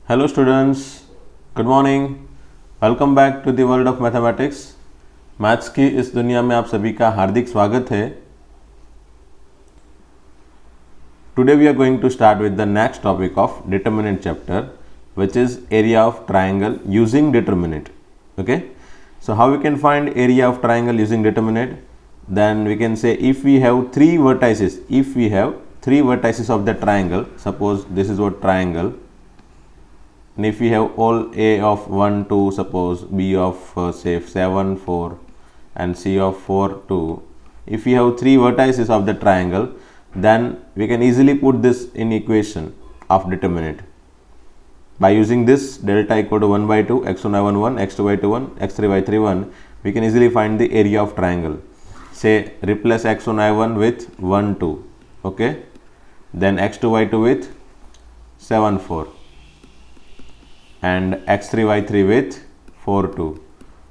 Hello students, good morning. Welcome back to the world of mathematics. Maths की इस दुनिया में आप सभी का हार्दिक स्वागत है। Today we are going to start with the next topic of determinant chapter, which is area of triangle using determinant. Okay, so how we can find area of triangle using determinant? Then we can say if we have three vertices of the triangle, suppose this is what triangle, and if we have all a of 1 2, suppose b of say 7 4 and c of 4 2, if we have three vertices of the triangle, then we can easily put this in equation of determinant by using this delta equal to 1 by 2, x1 y1 1, x2 y2 1, x3 y3 1. We can easily find the area of triangle. Say replace x1 y1 with 1 2, okay, then x2 y2 with 7 4 and x3 y3 with 4 2.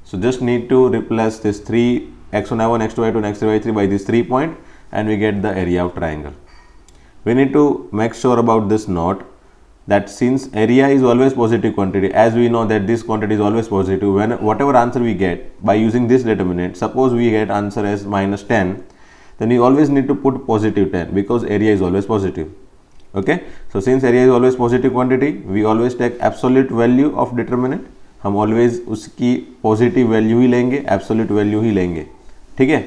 So just need to replace this 3 x1 y1 x2 y2 and x3 y3 by this 3 point and we get the area of triangle. We need to make sure about this note that since area is always positive quantity, as we know that this quantity is always positive, when whatever answer we get by using this determinant, suppose we get answer as minus 10, then we always need to put positive 10 because area is always positive. Okay, so since area is always positive quantity, we always take absolute value of determinant. हम always उसकी positive value ही लेंगे, absolute value ही लेंगे, ठीक है।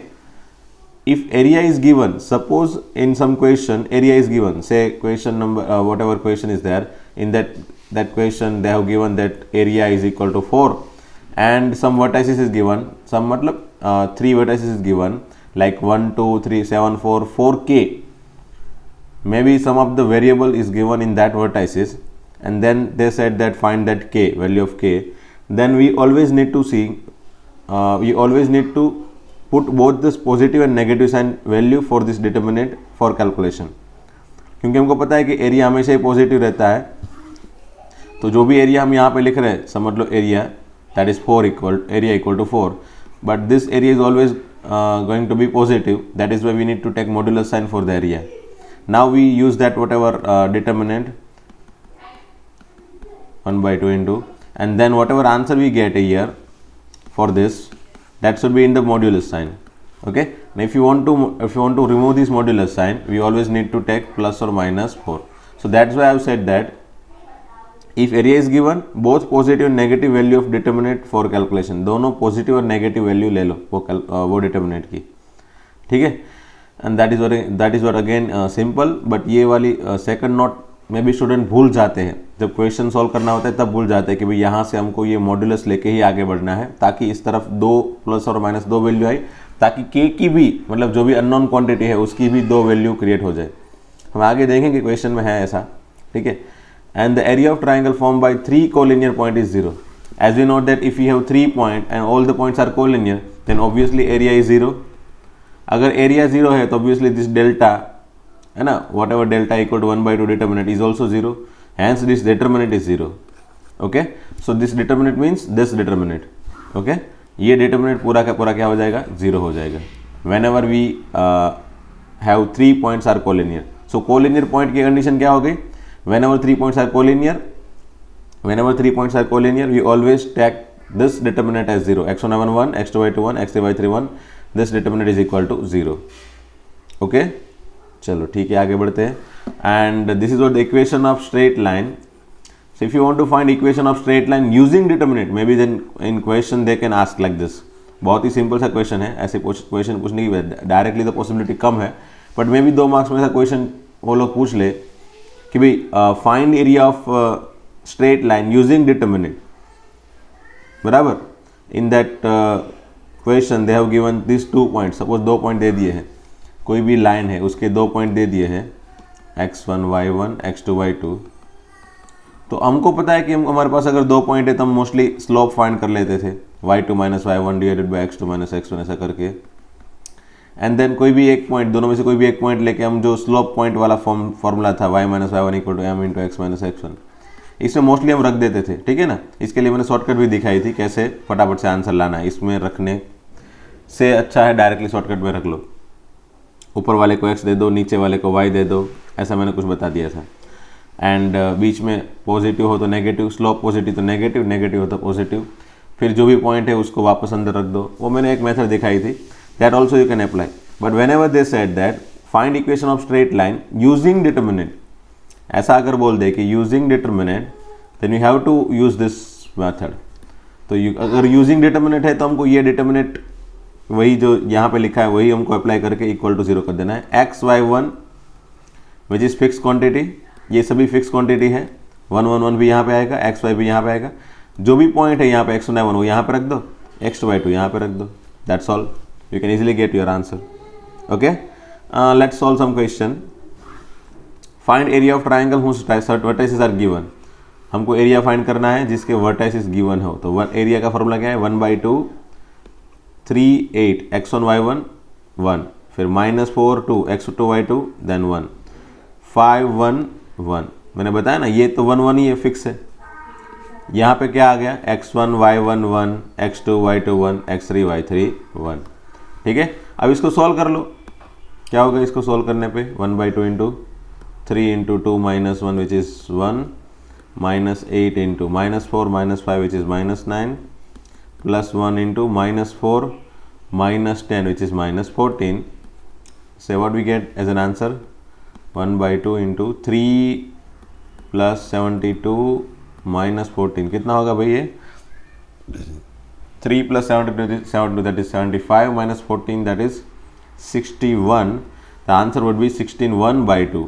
If area is given, suppose in some question area is given, say question number whatever question is there, in that question they have given that area is equal to 4 and some vertices is given, some matlab 3 vertices is given like 1 2 3 7 4 4k, maybe some of the variable is given in that vertices and then they said that find that k, value of k, then we always need to see put both this positive and negative sign value for this determinant for calculation, क्योंकि हमको पता है कि area हमेशा ही positive रहता है। तो जो भी एरिया हम यहाँ पे लिख रहे हैं, समझ लो area that is 4 area equal to 4, but this area is always going to be positive, that is why we need to take modulus sign for the area. Now we use that whatever determinant 1 by 2 into, and then whatever answer we get here for this, that should be in the modulus sign. Okay, now if you want to remove this modulus sign, we always need to take plus or minus 4. So that's why I have said that if area is given, both positive and negative value of determinant for calculation, दोनों positive और negative value ले लो वो determinant की, ठीक है। and that is what again simple, but ये वाली second note में भी स्टूडेंट भूल जाते हैं, जब क्वेश्चन सॉल्व करना होता है तब भूल जाते हैं कि भाई यहाँ से हमको ये मॉड्यूलस लेके ही आगे बढ़ना है, ताकि इस तरफ 2 प्लस और माइनस 2 वैल्यू आई, ताकि के की भी मतलब जो भी अननोन क्वांटिटी है उसकी भी 2 वैल्यू क्रिएट हो जाए। हम आगे देखेंगे क्वेश्चन में है ऐसा, ठीक है। And the area of triangle form by 3 collinear point is 0, as we note that if you have 3 point and all the points are collinear, then obviously area is 0। अगर एरिया 0 है तो ऑब्वियसली दिस डेल्टा है ना, whatever delta equal to 1 by 2 determinant is also 0, hence this determinant is 0. Okay, so this determinant means this determinant. Okay, ये determinant पूरा का पूरा क्या हो जाएगा, 0 हो जाएगा whenever we have 3 points are collinear. So collinear point की condition क्या हो गई, whenever 3 points are collinear we always take this determinant as 0, x1 y1 1, x2 y2 1, x3 y3 1, this determinant is equal to 0. Okay, चलो ठीक है आगे बढ़ते हैं. And this is what the equation of straight line. So if you want to find equation of straight line using determinant, maybe then in question they can ask like this. बहुत ही simple सा question है, ऐसे question पूछने की directly तो possibility कम है, but may be 2 marks में ऐसा क्वेश्चन वो लोग पूछ ले कि भाई find area of straight line using determinant, बराबर। In that question they have given this 2 point, suppose 2 point दे दिए हैं, कोई भी लाइन है उसके 2 पॉइंट दे दिए हैं x1 y1 x2 y2, तो हमको पता है कि हमारे पास अगर 2 पॉइंट है तो हम मोस्टली स्लोप फाइंड कर लेते थे, y2 minus y1 divided by x2 minus x1 ऐसा करके, एंड देन कोई भी एक पॉइंट, दोनों में से कोई भी एक पॉइंट लेके हम जो स्लोप पॉइंट वाला फॉर्मूला था y minus y1 equal to m into x minus x1, इसमें मोस्टली हम रख देते थे, ठीक है ना। इसके लिए मैंने शॉर्टकट भी दिखाई थी कैसे फटाफट से आंसर लाना है, इसमें रखने से अच्छा है डायरेक्टली शॉर्टकट में रख लो, ऊपर वाले को x दे दो, नीचे वाले को y दे दो, ऐसा मैंने कुछ बता दिया था। एंड बीच में पॉजिटिव हो तो नेगेटिव, स्लोप पॉजिटिव तो नेगेटिव, नेगेटिव हो तो पॉजिटिव, फिर जो भी पॉइंट है उसको वापस अंदर रख दो। वो मैंने एक मेथड दिखाई थी, that also you can apply. But whenever they said that find equation of straight line using determinant, ऐसा अगर बोल दे कि using determinant, then you have to use this method. तो अगर यूजिंग डिटर्मिनेंट है तो हमको ये डिटर्मिनेंट वही जो यहाँ पे लिखा है वही हमको अप्लाई करके इक्वल टू 0 कर देना है। X Y one which is fix quantity, ये सभी फिक्स क्वांटिटी है, 1 1 1 भी यहाँ पे आएगा, एक्स वाई भी यहाँ पे आएगा, जो भी पॉइंट है यहाँ पे x1 y1 वो यहाँ पे रख दो, x2 y2 यहाँ पे रख दो, that's all, you can easily get your answer. Okay, let's solve some question. Find area of triangle whose vertices are given, हमको एरिया फाइंड करना है जिसके वर्टाइसेस गिवन हो। तो एरिया का फॉर्मूला क्या है, 1/2 3 8 x1 y1 1, फिर -4 2 x2 y2 देन 1 5 1 1। मैंने बताया ना ये तो 1 1 ही है, फिक्स है। यहाँ पे क्या आ गया, x1 y1 1 x2 y2 1 x3 y3 1। ठीक है, अब इसको सॉल्व कर लो, क्या होगा इसको सॉल्व करने पे, 1/2 into 3 into 2 -1 which is 1 -8 into -4 -5 which is -9 plus 1 into -4 -10 which is -14. Say what we get as an answer, 1/2 into 3 plus 72 minus 14 कितना होगा भाई ये, 3 plus 72 that is 75 minus 14 that is 61. The answer would be 16 1/2.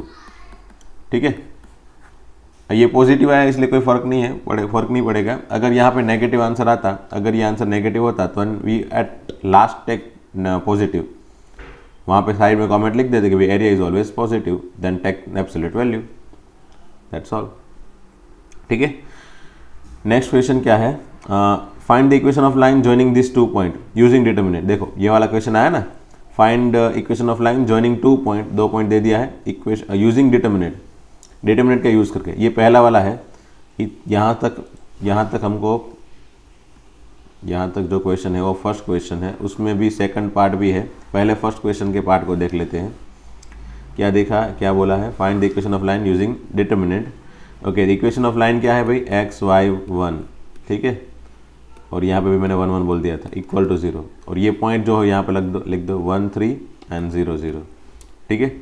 ठीक है, ये positive आया इसलिए कोई फर्क नहीं है, फर्क नहीं पड़ेगा। अगर यहाँ पे नेगेटिव आंसर आता, अगर ये आंसर नेगेटिव होता तो we at last take positive, वहाँ पे साइड में कमेंट लिख देते कि भाई area is always positive, then take absolute value, that's all. ठीक है, नेक्स्ट क्वेश्चन क्या है, find the equation of line joining this 2 point using determinant. देखो ये वाला क्वेश्चन आया ना, find equation of line joining 2 point, 2 point दे दिया है, इक्वेशन यूजिंग डिटर्मिनेंट, डिटर्मिनेंट का यूज़ करके। ये पहला वाला है, यहाँ तक हमको, यहाँ तक जो क्वेश्चन है वो फर्स्ट क्वेश्चन है, उसमें भी सेकंड पार्ट भी है। पहले फर्स्ट क्वेश्चन के पार्ट को देख लेते हैं, क्या देखा, क्या बोला है, find the equation of line using determinant. Okay, the equation of line क्या है भाई, x y 1, ठीक है, और यहाँ पे भी मैंने 1 1 बोल दिया था, इक्वल टू 0, और ये पॉइंट जो हो यहाँ पे लिख दो 1 3 एंड 0 0। ठीक है,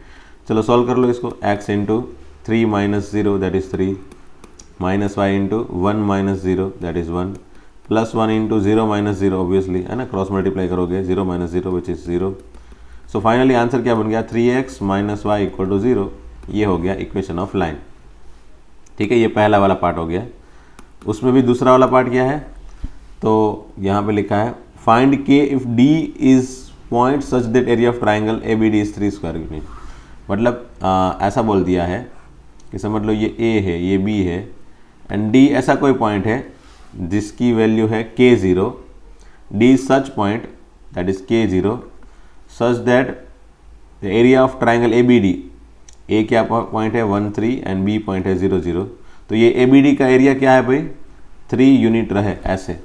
चलो सॉल्व कर लो इसको, x into 3 minus 0 that is 3 minus y into 1 minus 0 that is 1 plus 1 into 0 minus 0 obviously है ना, क्रॉस मल्टीप्लाई करोगे 0 minus 0 which is 0। So finally answer क्या बन गया, 3x minus y equal to 0। ये हो गया इक्वेशन ऑफ लाइन। ठीक है, ये पहला वाला पार्ट हो गया। उसमें भी दूसरा वाला पार्ट क्या है, तो यहाँ पे लिखा है find k if d is point such that area of triangle ABD is 3 square unit। मतलब ऐसा बोल दिया है कि समझ लो ये A है, ये B है, एंड D ऐसा कोई पॉइंट है जिसकी वैल्यू है K0, D such point that is K0 such that the area of triangle ABD, A क्या पॉइंट है 1 3 एंड B पॉइंट है 0 0, तो ये ABD का एरिया क्या है भाई 3 यूनिट रहे ऐसे।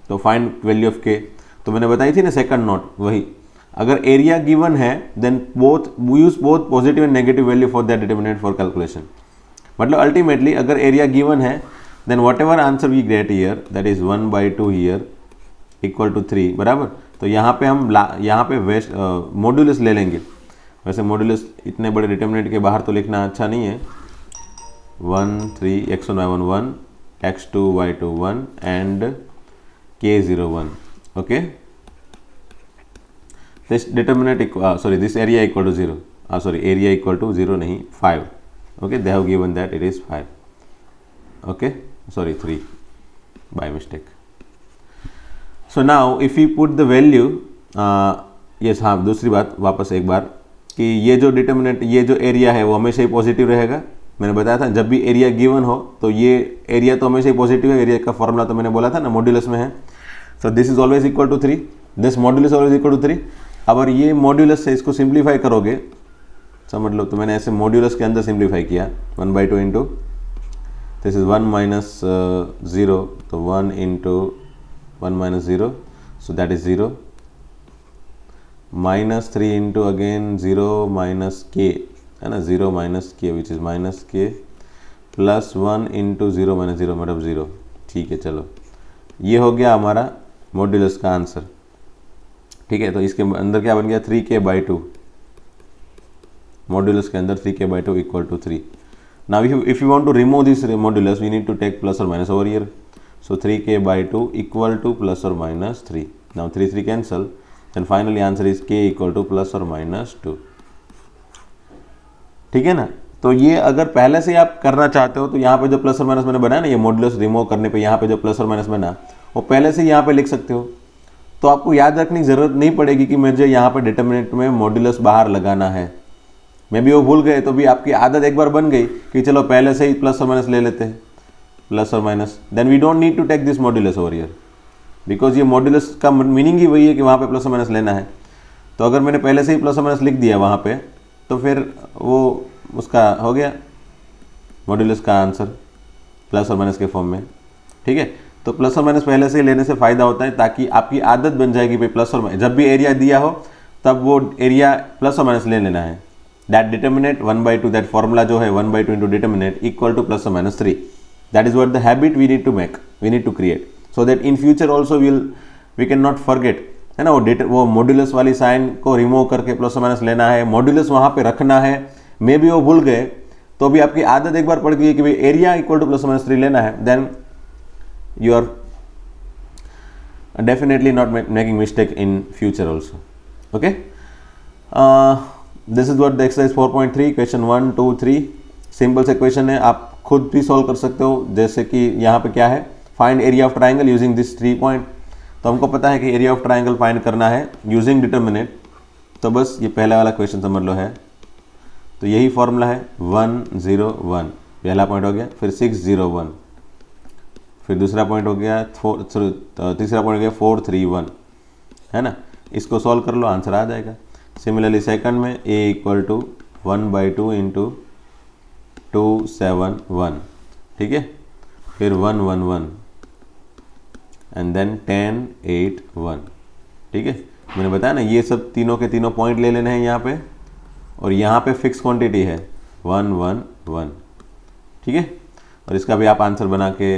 तो फाइंड वैल्यू ऑफ K, तो मैंने बताई थी ना सेकंड नोट, वही अगर एरिया गिवन है then use both positive and negative value for that determinant for calculation. मतलब अल्टीमेटली अगर एरिया गिवन है then whatever answer we get here that is 1/2 here equal to 3 बराबर। तो यहाँ पे हम यहाँ पे वेस्ट मॉड्यूलस ले लेंगे। वैसे मॉड्यूलस इतने बड़े डिटर्मिनेंट के बाहर तो लिखना अच्छा नहीं है। 1 3 x1 y1 1 x2 y2 1 and k0 1। Okay, this determinant this area equal to 0, area equal to 0 नहीं 5। okay, they have given that it is 5, okay, 3 by mistake। so now if we put the value yes, हाँ दूसरी बात वापस एक बार कि ये जो determinant, ये जो एरिया है वो हमेशा ही पॉजिटिव रहेगा। मैंने बताया था जब भी एरिया गिवन हो तो ये एरिया तो हमेशा ही पॉजिटिव है। एरिया का फॉर्मूला तो मैंने बोला था ना, मॉड्यूलस में है। So this is always equal to 3, this modulus always equal to 3। अगर ये मॉड्यूलस से इसको सिंप्लीफाई करोगे समझ लो, तो मैंने ऐसे मॉड्यूलस के अंदर सिंप्लीफाई किया 1/2 इंटू दिस इज 1 minus 0, तो 1 into 1 minus 0, so that is 0 minus 3 into again 0 minus k है ना, 0 minus k which is -k +1 into 0 minus 0 मतलब 0। ठीक है, चलो ये हो गया हमारा मॉड्यूलस का आंसर। ठीक है, तो इसके अंदर क्या बन गया 3k/2, मॉड्यूलस के अंदर 3k/2 equal to 3। Now if you want to remove this modulus we need to take plus और minus over here, so 3k/2 equal to plus और minus 3। Now 3 3 cancel, then finally answer is k equal to plus और minus 2। ठीक है ना। तो ये अगर पहले से आप करना चाहते हो तो यहाँ पे जो प्लस और माइनस मैंने बनाया ना, ये मॉड्यूलस रिमूव करने पे यहाँ पे जो प्लस और माइनस बना वो पहले से यहाँ पे लिख सकते हो। तो आपको याद रखने की जरूरत नहीं पड़ेगी कि मुझे यहाँ पे डिटरमिनेंट में मॉड्यूलस बाहर लगाना है। मे भी वो भूल गए तो भी आपकी आदत एक बार बन गई कि चलो पहले से ही प्लस और माइनस ले लेते हैं, प्लस और minus, then we don't need to take this modulus over here, because ये मॉड्यूलस का मीनिंग ही वही है कि वहाँ पे प्लस और माइनस लेना है। तो अगर मैंने पहले से ही प्लस और माइनस लिख दिया वहाँ पे तो फिर वो उसका हो गया मॉड्यूलस का आंसर प्लस और माइनस के फॉर्म में। ठीक है, तो प्लस और माइनस पहले से लेने से फ़ायदा होता है ताकि आपकी आदत बन जाएगी भाई प्लस और माइनस, जब भी एरिया दिया हो तब वो एरिया प्लस और माइनस ले लेना है। दैट डिटर्मिनेंट 1/2, दैट फॉर्मूला जो है 1/2 into determinant equal to plus और minus 3। That is what the habit we need to make, we need to create, so that in future also we can not forget, है ना। वो modulus वाली sign को remove करके plus और minus लेना है, मॉड्यूलस वहाँ पे रखना है। मे भी वो भूल गए तो भी आपकी आदत एक बार पड़ गई है कि भाई एरिया इक्वल टू प्लस और माइनस 3 लेना है, then you are definitely not making mistake in future also. Okay, this is what the exercise 4.3 question 1 2 3 simple से क्वेश्चन है, आप खुद भी सॉल्व कर सकते हो। जैसे कि यहाँ पे क्या है, find area of triangle using this 3 point. तो हमको पता है कि एरिया ऑफ ट्राइंगल फाइंड करना है यूजिंग डिटर्मिनेंट, तो बस ये पहला वाला क्वेश्चन समझ लो है। तो यही फॉर्मूला है 1 0 1, पहला पॉइंट हो गया। फिर 6 0 1, फिर दूसरा पॉइंट हो गया तीसरा पॉइंट हो गया 4 3 1, है ना। इसको सॉल्व कर लो, आंसर आ जाएगा। सिमिलरली सेकंड में a इक्वल टू 1/2 इंटू 2 7 1, ठीक है। फिर 1 1 1 एंड देन 10 8 1, ठीक है। मैंने बताया ना ये सब तीनों के तीनों पॉइंट ले लेने हैं यहाँ पे, और यहाँ पे फिक्स क्वांटिटी है 1 1 1, ठीक है। और इसका भी आप आंसर बना के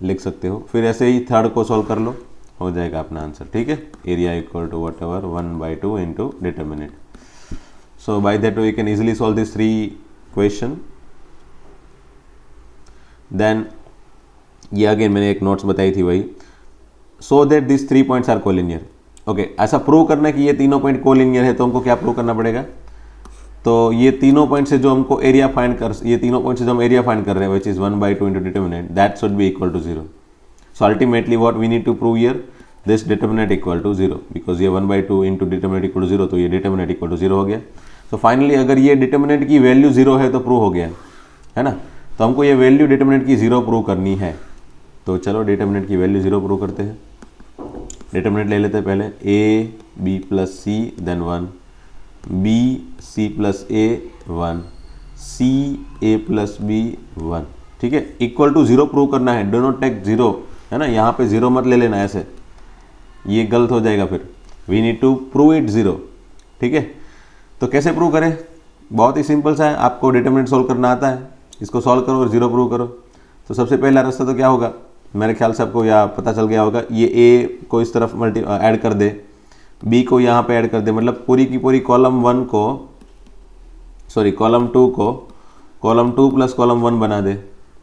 लिख सकते हो। फिर ऐसे ही थर्ड को सॉल्व कर लो, हो जाएगा अपना आंसर, ठीक है। Area equal to whatever 1/2 into determinant. So by that we can easily solve this 3 question. Then ये अगेन मैंने एक नोट्स बताई थी वही, so that this 3 points are collinear. Okay, ऐसा प्रूव करना कि ये तीनों पॉइंट कोलिनियर है तो हमको क्या प्रूव करना पड़ेगा, तो ये तीनों पॉइंट से जो हमको एरिया फाइंड कर, ये तीनों पॉइंट से जो हम एरिया फाइंड कर रहे हैं which is 1/2 into determinant, that should be equal to 0। So ultimately what we need to prove here, this determinant equal to 0, because ये 1/2 इंटू डिटर्मिनेंट इक्वल टू 0, तो ये डिटर्मिनेंट इक्वल टू 0 हो गया। So finally अगर ये determinant की value 0 है तो प्रूव हो गया, है ना। तो हमको ये वैल्यू डिटर्मिनेंट की 0 प्रूव करनी है, तो चलो डिटर्मिनेंट की वैल्यू 0 प्रूव करते हैं। डिटर्मिनेंट ले लेते हैं पहले, a b plus c then 1, b c plus a 1, c a plus b 1, ठीक है। इक्वल टू 0 प्रूव करना है, डो नॉट टेक 0, है ना। यहाँ पे 0 मत ले लेना, ऐसे ये गलत हो जाएगा। फिर we need to prove it 0, ठीक है। तो कैसे प्रूव करें, बहुत ही सिंपल सा है, आपको डिटर्मिनेंट सॉल्व करना आता है, इसको सॉल्व करो और 0 प्रूव करो। तो सबसे पहला रास्ता तो क्या होगा, मेरे ख्याल से आपको या पता चल गया होगा, ये a को इस तरफ ऐड कर दे, b को यहाँ पे ऐड कर दे, मतलब पूरी की पूरी कॉलम 1 को, सॉरी कॉलम 2 को कॉलम 2 प्लस कॉलम 1 बना दे,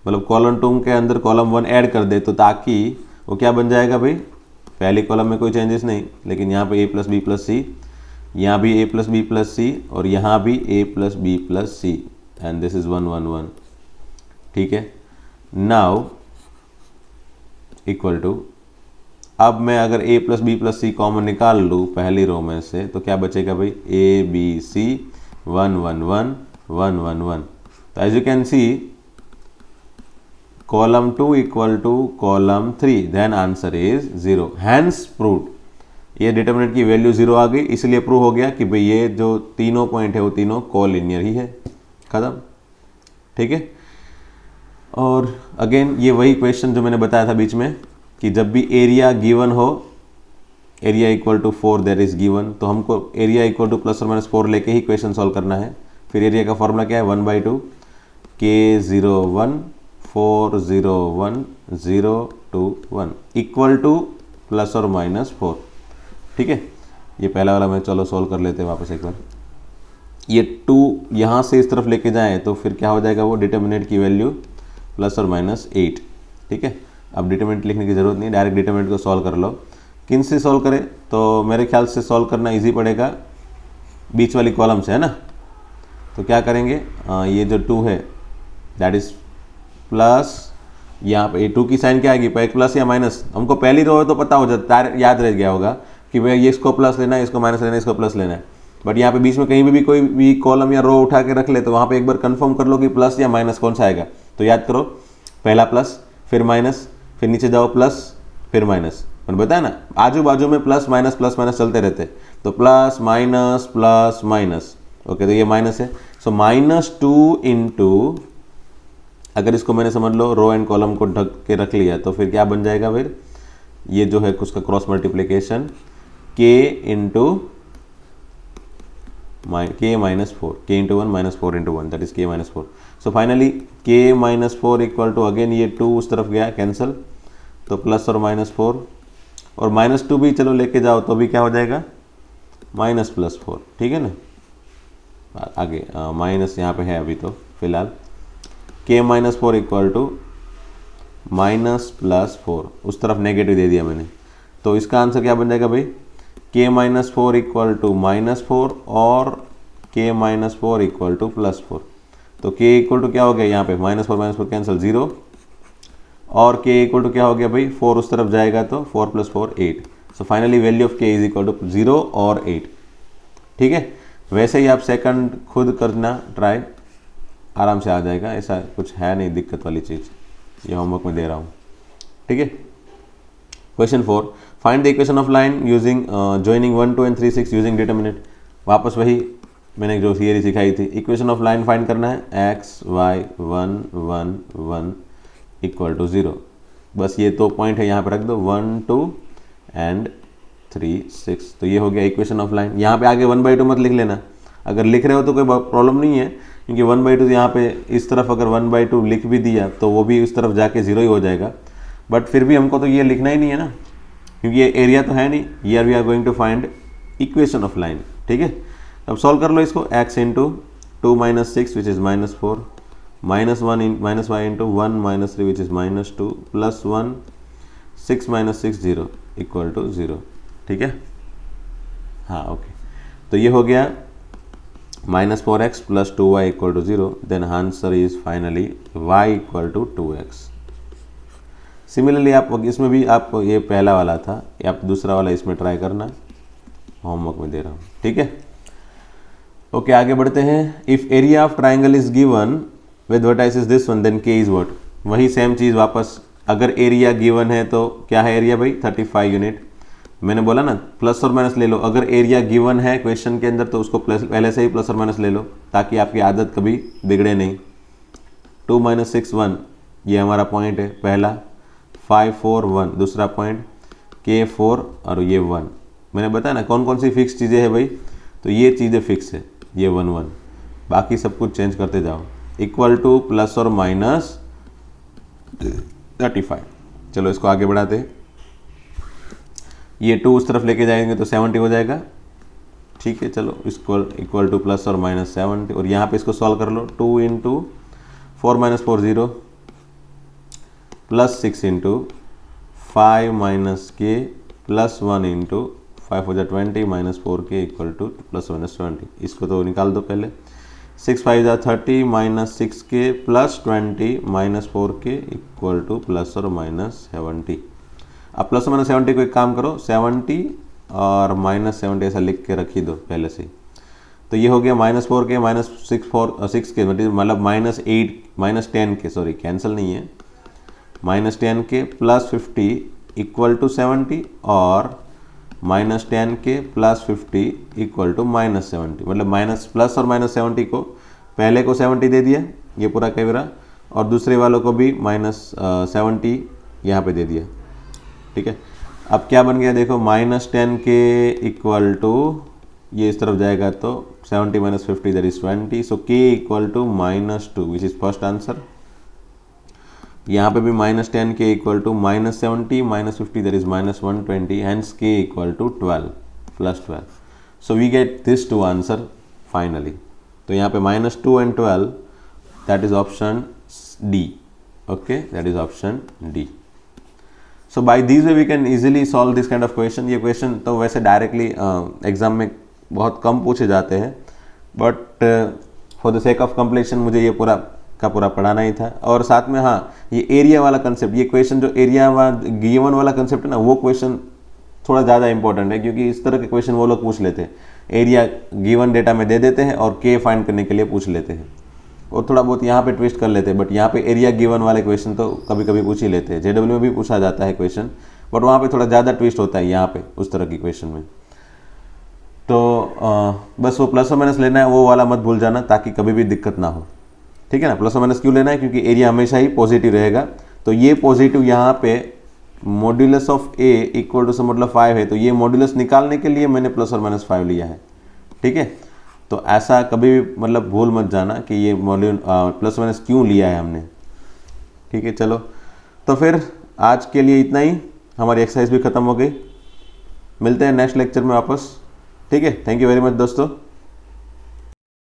मतलब कॉलम 2 के अंदर कॉलम 1 ऐड कर दे, तो ताकि वो क्या बन जाएगा भाई, पहली कॉलम में कोई चेंजेस नहीं, लेकिन यहाँ पे a plus b plus c, यहाँ भी a plus b plus c, और यहाँ भी a plus b plus c, and this is 1 1 1, ठीक है। नाउ इक्वल टू, अब मैं अगर a plus b plus c common निकाल लूँ पहली रो में से, तो क्या बचेगा भाई, a b c 1 1 1 1 1 1। तो as you can see column 2 equal to column 3, then answer is 0, hence proved. ये डिटर्मिनेंट की वैल्यू 0 आ गई, इसलिए प्रूव हो गया कि भाई ये जो तीनों पॉइंट है वो तीनों कोलिनियर ही है, खत्म, ठीक है। और अगेन ये वही क्वेश्चन जो मैंने बताया था बीच में कि जब भी एरिया गिवन हो, area equal to 4 there is given, तो हमको एरिया इक्वल टू प्लस और माइनस 4 लेके ही क्वेश्चन सॉल्व करना है। फिर एरिया का फॉर्मूला क्या है, 1/2 K01 401 021 इक्वल टू प्लस और माइनस 4। ठीक है, ये पहला वाला मैं चलो सॉल्व कर लेते हैं वापस एक बार। ये 2 यहाँ से इस तरफ लेके जाएं तो फिर क्या हो जाएगा, वो डिटर्मिनेंट की वैल्यू प्लस और माइनस 8। ठीक है, अब डिटर्मिनेंट लिखने की ज़रूरत नहीं, डायरेक्ट डिटर्मिनेंट को सॉल्व कर लो। किन से सॉल्व करें, तो मेरे ख्याल से सॉल्व करना इजी पड़ेगा बीच वाली कॉलम से, है ना। तो क्या करेंगे, ये जो 2 है दैट इज प्लस, यहाँ पे 2 की साइन क्या आएगी, एक प्लस या माइनस, हमको पहली रो है तो पता हो जाता है, याद रह गया होगा कि भाई ये इसको प्लस लेना है, इसको माइनस लेना है, इसको प्लस लेना है। बट यहाँ पे बीच में कहीं भी कोई भी कॉलम या रो उठा के रख ले तो वहाँ पे एक बार कंफर्म कर लो कि प्लस या माइनस कौन सा आएगा। तो याद करो, पहला प्लस फिर माइनस, फिर नीचे जाओ प्लस फिर माइनस, मैंने बताया ना आजू बाजू में प्लस माइनस चलते रहते। तो प्लस माइनस, ओके, तो ये माइनस है। सो -2 इंटू, अगर इसको मैंने समझ लो रो एंड कॉलम को ढक के रख लिया तो फिर क्या बन जाएगा, फिर ये जो है उसका cross multiplication k into -4, k into 1 -4 into 1 that is k -4। So finally k -4 equal to, again ये 2 उस तरफ गया कैंसिल, तो प्लस और -4 और -2 भी चलो लेके जाओ तो भी क्या हो जाएगा, माइनस प्लस 4। ठीक है ना, आगे माइनस यहाँ पे है अभी तो फिलहाल, k -4 इक्वल टू -+4, उस तरफ नेगेटिव दे दिया मैंने। तो इसका आंसर क्या बन जाएगा भाई, k -4 इक्वल टू -4 और k -4 इक्वल टू +4। तो k इक्वल टू क्या हो गया, यहाँ पे -4 कैंसिल 0, और k इक्वल टू क्या हो गया भाई, 4 उस तरफ जाएगा तो 4 + 4 8। So finally value of k is equal to 0 और 8। ठीक है, वैसे ही आप सेकंड खुद करना ट्राई, आराम से आ जाएगा, ऐसा कुछ है नहीं दिक्कत वाली चीज़, ये होमवर्क में दे रहा हूँ। ठीक है, question 4, find the equation of line using joining 1 2 and 3 6 using determinant. वापस वही मैंने जो थियरी सिखाई थी, इक्वेशन ऑफ लाइन फाइंड करना है, x y 1 1 1 इक्वल टू 0। बस ये तो पॉइंट है, यहाँ पे रख दो 1 2 एंड 3 6। तो ये हो गया इक्वेशन ऑफ लाइन। यहाँ पे आगे 1/2 मत लिख लेना, अगर लिख रहे हो तो कोई प्रॉब्लम नहीं है, क्योंकि 1/2 यहाँ पे इस तरफ अगर 1/2 लिख भी दिया तो वो भी उस तरफ जाके 0 ही हो जाएगा। बट फिर भी हमको तो ये लिखना ही नहीं है ना, क्योंकि ये एरिया तो है नहीं। Here we are going to find equation of line. ठीक है, अब सॉल्व कर लो इसको, x into 2 - 6 which is -4 -1 -y into 1 - 3 which is -2 +1 6 - 6 0 equal to 0। ठीक है, हाँ ओके, तो ये हो गया -4x + 2y equal to 0। Then answer is finally y equal to 2x। Similarly आप इसमें भी, आप ये पहला वाला था, आप दूसरा वाला इसमें ट्राई करना, होमवर्क में दे रहा हूँ। ठीक है, ओके आगे बढ़ते हैं। If area of triangle is given with vertices this one then k is what. वही सेम चीज़ वापस, अगर एरिया गिवन है तो क्या है एरिया भाई, 35 यूनिट। मैंने बोला ना प्लस और माइनस ले लो, अगर एरिया गिवन है क्वेश्चन के अंदर तो उसको पहले से ही प्लस और माइनस ले लो, ताकि आपकी आदत कभी बिगड़े नहीं। 2 - 6 1 ये हमारा पॉइंट है पहला, 5 4 1 दूसरा पॉइंट, k 4 और ये 1। मैंने बताया ना कौन कौन सी फिक्स चीज़ें हैं भाई, तो ये चीज़ें फिक्स है, ये 1 1, बाकी सब कुछ चेंज करते जाओ। इक्वल टू प्लस और माइनस 35। चलो इसको आगे बढ़ाते हैं, ये 2 उस तरफ लेके जाएंगे तो 70 हो जाएगा। ठीक है, चलो इसको इक्वल टू प्लस और माइनस 70, और यहाँ पे इसको सॉल्व कर लो, 2 into 4 - 4 0 plus 6 into 5 - k plus 1 into 5 हो जाए 20 - 4k इक्वल टू प्लस -20। इसको तो निकाल दो पहले, 6 5 30 -6k plus 20 - 4k equal to plus और माइनस 70। अब प्लस और -70 को एक काम करो, 70 और -70 ऐसा लिख के रख ही दो पहले से। तो ये हो गया -4k -6k मतलब -10k, सॉरी कैंसिल नहीं है, -10k प्लस 50 इक्वल टू 70 और -10k प्लस 50 इक्वल टू -70। मतलब माइनस प्लस और -70 को पहले को 70 दे दिया ये पूरा कैमरा, और दूसरे वालों को भी -70 यहाँ पे दे दिया। ठीक है, अब क्या बन गया देखो, -10k इक्वल टू ये इस तरफ जाएगा तो 70 minus 50, that is 20. So k equal to -2, which is first answer. यहाँ पे भी -10, k equal to -70 minus 50, that is -120, hence k equal to 12 plus 12. So we get this two answer finally. तो यहाँ पे -2 and 12, that is option D. Okay, that is option D. So by this way we can easily solve this kind of question. ये question तो वैसे directly exam में बहुत कम पूछे जाते हैं, but for the sake of completion मुझे ये पूरा का पूरा पढ़ाना ही था. और साथ में हाँ, ये एरिया वाला कंसेप्ट, ये क्वेश्चन जो एरिया गिवन वाला कंसेप्ट है ना, वो क्वेश्चन थोड़ा ज़्यादा इंपॉर्टेंट है, क्योंकि इस तरह के क्वेश्चन वो लोग पूछ लेते हैं. एरिया गिवन डेटा में दे देते हैं और के फाइंड करने के लिए पूछ लेते हैं, और थोड़ा बहुत यहाँ पे ट्विस्ट कर लेते हैं. बट यहाँ पे एरिया गिवन वाले क्वेश्चन तो कभी कभी पूछ ही लेते हैं. जेडब्ल्यू में भी पूछा जाता है क्वेश्चन, बट वहाँ पे थोड़ा ज़्यादा ट्विस्ट होता है यहाँ पे उस तरह की क्वेश्चन में. तो बस वो प्लस और माइनस लेना है, वो वाला मत भूल जाना, ताकि कभी भी दिक्कत ना हो. ठीक है ना. प्लस और माइनस क्यों लेना है? क्योंकि एरिया हमेशा ही पॉजिटिव रहेगा. तो ये पॉजिटिव यहाँ पे modulus of a equal to से मतलब 5 है, तो ये मॉड्यूलस निकालने के लिए मैंने प्लस और माइनस 5 लिया है. ठीक है. तो ऐसा कभी भी मतलब भूल मत जाना कि ये मॉड्यूल प्लस माइनस क्यों लिया है हमने. ठीक है. चलो, तो फिर आज के लिए इतना ही. हमारी एक्सरसाइज भी ख़त्म हो गई. मिलते हैं नेक्स्ट लेक्चर में वापस. ठीक है. थैंक यू वेरी मच दोस्तों.